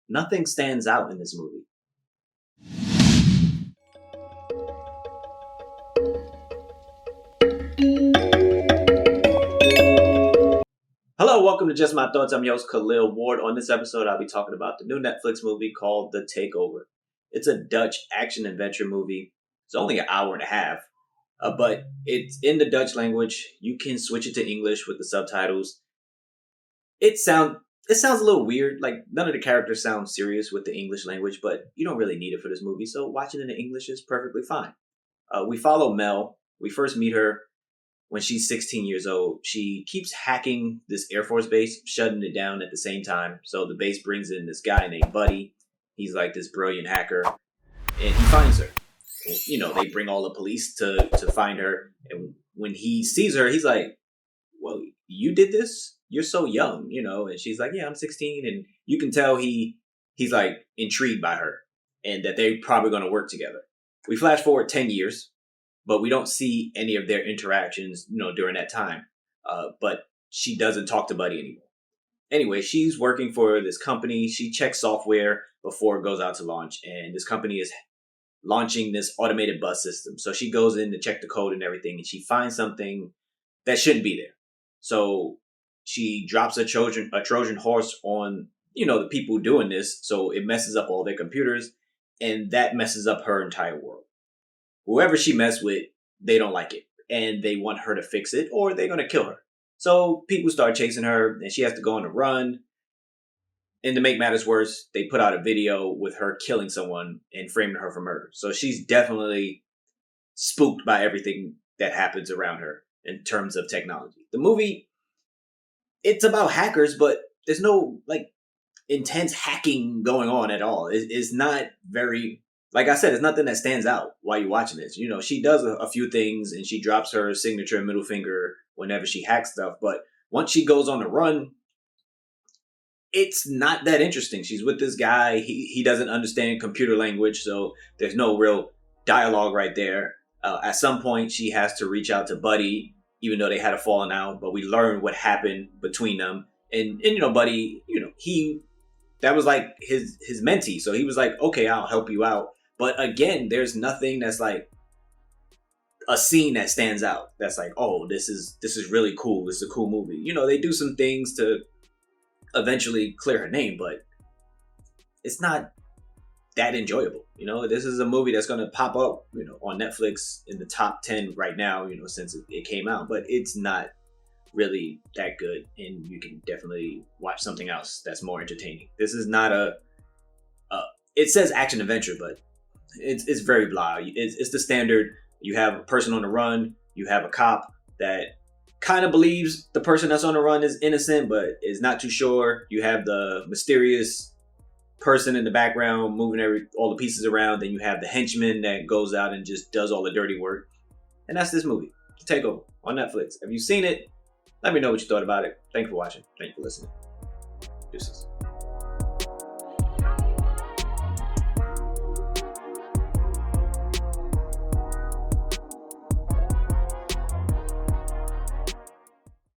nothing stands out in this movie. Hello, welcome to Just My Thoughts. I'm your host, Khaleel Ward. On this episode, I'll be talking about the new Netflix movie called The Takeover. It's a Dutch action adventure movie. It's only an hour and a half, but it's in the Dutch language. You can switch it to English with the subtitles. It sounds a little weird. Like, none of the characters sound serious with the English language, but you don't really need it for this movie, so watching it in English is perfectly fine. We follow Mel. We first meet her when she's 16 years old. She keeps hacking this Air Force base, shutting it down at the same time. So the base brings in this guy named Buddy. He's like this brilliant hacker, and he finds her. You know, they bring all the police to find her. And when he sees her, he's like, well, you did this? You're so young, you know? And she's like, yeah, I'm 16. And you can tell he's like intrigued by her and that they're probably going to work together. We flash forward 10 years, but we don't see any of their interactions, you know, during that time. But she doesn't talk to Buddy anymore. Anyway, she's working for this company. She checks software before it goes out to launch. And this company is launching this automated bus system. So she goes in to check the code and everything, and she finds something that shouldn't be there. So she drops a Trojan horse on, you know, the people doing this. So it messes up all their computers, and that messes up her entire world. Whoever she messed with, they don't like it, and they want her to fix it, or they're going to kill her. So people start chasing her, and she has to go on a run. And to make matters worse, they put out a video with her killing someone and framing her for murder. So she's definitely spooked by everything that happens around her in terms of technology. The movie, it's about hackers, but there's no like intense hacking going on at all. It's not very, like I said, it's nothing that stands out while you're watching this. You know, she does a few things, and she drops her signature middle finger whenever she hacks stuff. But once she goes on the run, it's not that interesting. She's with this guy. He doesn't understand computer language, so there's no real dialogue right there. At some point, she has to reach out to Buddy, even though they had a falling out. But we learn what happened between them, and you know, Buddy, you know, that was like his mentee, so he was like, okay, I'll help you out. But again, there's nothing that's like a scene that stands out. That's like, oh, this is really cool. This is a cool movie. You know, they do some things to eventually clear her name, but it's not that enjoyable. You know, this is a movie that's going to pop up, you know, on Netflix in the top 10 right now, you know, since it came out, but it's not really that good, and you can definitely watch something else that's more entertaining. This is not it says action adventure, but it's very blah. It's the standard. You have a person on the run, you have a cop that kind of believes the person that's on the run is innocent, but is not too sure. You have the mysterious person in the background moving all the pieces around. Then you have the henchman that goes out and just does all the dirty work. And that's this movie, The Takeover, on Netflix. Have you seen it? Let me know what you thought about it. Thank you for watching. Thank you for listening. Deuces.